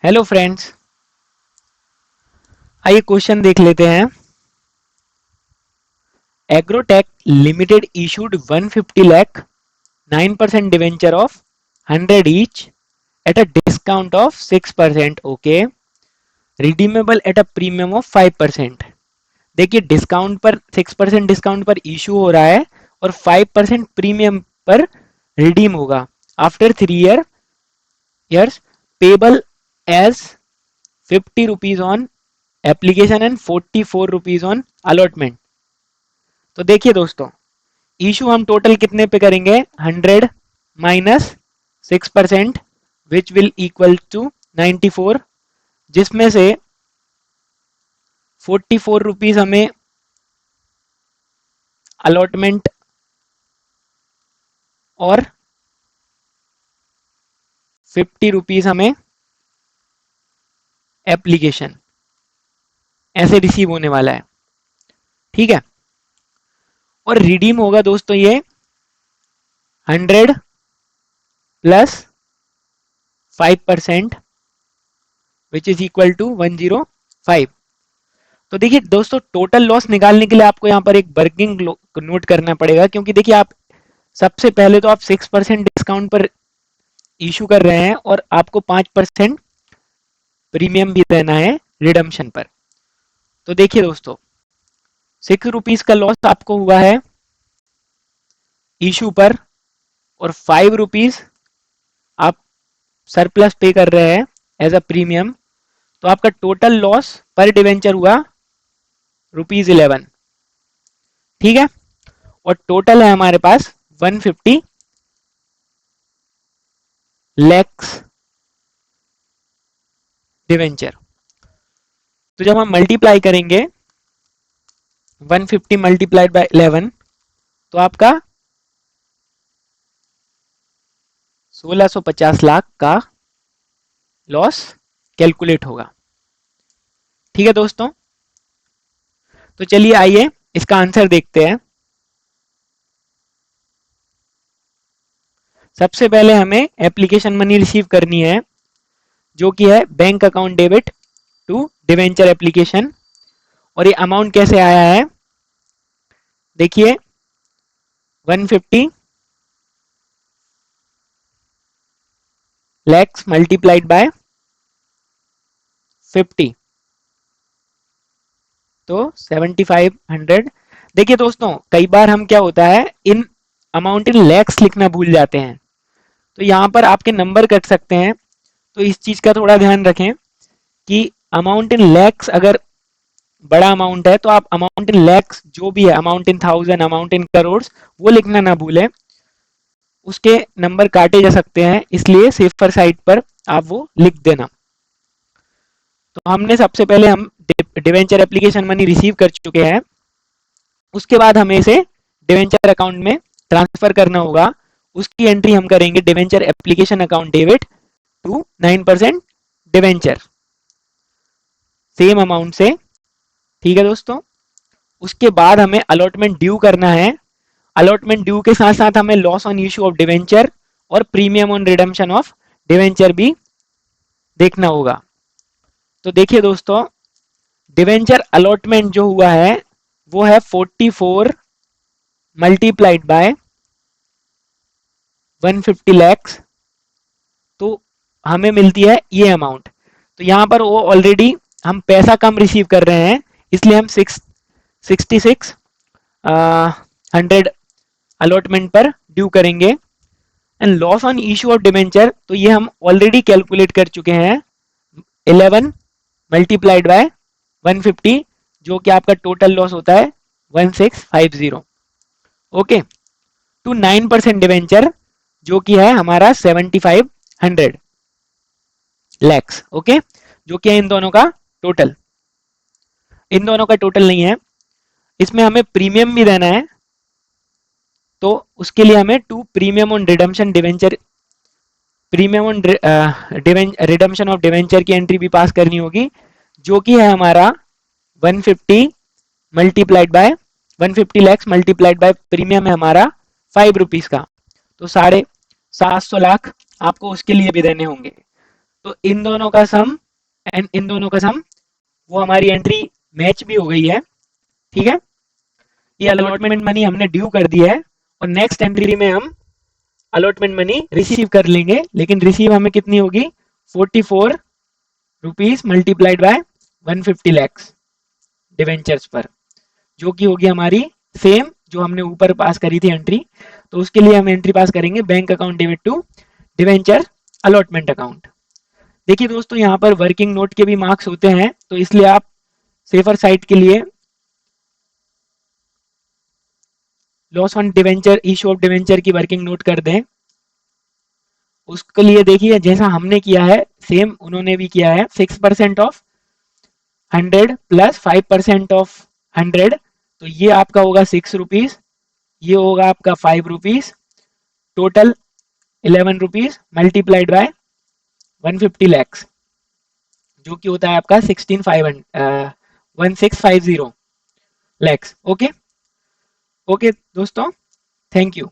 Hello friends, आइए question देख लेते हैं। Agrotech limited issued 150 lakh 9% debenture of 100 each at a discount of 6%। Okay, redeemable at a premium of 5%। देखिए, discount पर 6% discount पर issue हो रहा है और 5% प्रीमियम पर रिडीम होगा after 3 years payable as 50 rupees on application and 44 rupees on allotment. तो देखिए दोस्तों, इशू हम टोटल कितने पे करेंगे? 100 minus 6% which will equal to 94, जिसमें से 44 रुपीज हमें अलॉटमेंट और 50 रुपीज हमें एप्लीकेशन ऐसे रिसीव होने वाला है। ठीक है, और रिडीम होगा दोस्तों ये 100 plus 5% which is equal to 105। तो देखिए दोस्तों, टोटल लॉस निकालने के लिए आपको यहाँ पर एक वर्किंग नोट करना पड़ेगा, क्योंकि देखिए आप सबसे पहले तो आप 6% डिस्काउंट पर इशू कर रहे हैं और आपको 5% प्रीमियम भी देना है रिडम्पशन पर। तो देखिए दोस्तों, 6 रुपीज का लॉस आपको हुआ है इशू पर और 5 रुपीज आप सरप्लस पे कर रहे हैं एज अ प्रीमियम। तो आपका टोटल लॉस पर डिवेंचर हुआ ₹11। ठीक है, और टोटल है हमारे पास 150 लैक्स डिवेंचर। तो जब हम मल्टीप्लाई करेंगे 150 मल्टीप्लाइड बाय 11, तो आपका 1650 लाख का लॉस कैलकुलेट होगा। ठीक है दोस्तों, तो चलिए आइए इसका आंसर देखते हैं। सबसे पहले हमें एप्लीकेशन मनी रिसीव करनी है, जो कि है bank account debit to debenture application. और ये अमाउंट कैसे आया है? देखिए, 150 लैक्स मल्टीप्लाइड बाय 50, तो 7500। देखिए दोस्तों, कई बार हम क्या होता है, इन अमाउंट इन लैक्स लिखना भूल जाते हैं, तो यहाँ पर आपके नंबर कट सकते हैं। तो इस चीज का थोड़ा ध्यान रखें कि अमाउंट इन लैक्स अगर बड़ा अमाउंट है तो आप अमाउंट इन लैक्स जो भी है, amount in thousand, amount in crore, वो लिखना ना भूलें। उसके नंबर काटे जा सकते हैं, इसलिए सेफर साइड पर आप वो लिख देना। तो हमने सबसे पहले हम डिवेंचर एप्लीकेशन मनी रिसीव कर चुके हैं, उसके बाद हमें इसे डिवेंचर अकाउंट में ट्रांसफर करना होगा। उसकी एंट्री हम करेंगे debenture application account debit to 9% debenture, same amount से। ठीक है दोस्तों, उसके बाद हमें अलॉटमेंट ड्यू करना है। अलॉटमेंट ड्यू के साथ साथ हमें loss on issue of debenture और premium on redemption of debenture भी देखना होगा। तो देखिए दोस्तों, डिवेंचर अलॉटमेंट जो हुआ है वो है 44 मल्टीप्लाइड बाय 150 लैक्स, तो हमें मिलती है ये अमाउंट। तो यहाँ पर वो ऑलरेडी हम पैसा कम रिसीव कर रहे हैं, इसलिए हम 66 100 अलॉटमेंट पर ड्यू करेंगे। And loss on issue of debenture, तो ये हम ऑलरेडी कैलकुलेट कर चुके हैं, 11 मल्टीप्लाइड बाय 150, जो कि आपका टोटल लॉस होता है 1650। ओके, टू 9% डिवेंचर, जो कि है हमारा 7500 लैक्स। ओके, जो कि है इन दोनों का टोटल। इन दोनों का टोटल नहीं है, इसमें हमें प्रीमियम भी देना है। तो उसके लिए हमें to premium on redemption debenture, premium on redemption of debenture की एंट्री भी पास करनी होगी, जो कि है हमारा 150 multiplied by 150 lakhs multiplied by premium है हमारा 5 रुपीज का, तो 750 लाख आपको उसके लिए भी देने होंगे। तो इन दोनों का सम एंड इन दोनों का सम, वो हमारी एंट्री मैच भी हो गई है। ठीक है, ये अलॉटमेंट मनी हमने ड्यू कर दिया है, और नेक्स्ट एंट्री में हम अलॉटमेंट मनी रिसीव कर लेंगे, लेकिन रिसीव हमें कितनी होगी, 44 rupees multiplied by 150 lakhs debentures पर, जो कि होगी हमारी सेम जो हमने ऊपर पास करी थी एंट्री। तो उसके लिए हम एंट्री पास करेंगे bank account debit to debenture allotment account. देखिए दोस्तों, यहाँ पर वर्किंग नोट के भी मार्क्स होते हैं, तो इसलिए आप सेफर साइड के लिए loss on debenture issue of debenture की वर्किंग नोट कर दें। उसके लिए देखिए जैसा हमने किया है सेम उन्होंने भी किया है, 6% ऑफ 100 प्लस 5% ऑफ 100, तो ये आपका होगा 6 रुपीज, ये होगा आपका 5 rupees, total 11 rupees multiplied by 150 lakhs, जो कि होता है आपका 1650 lakhs। ओके, ओके दोस्तों, थैंक यू।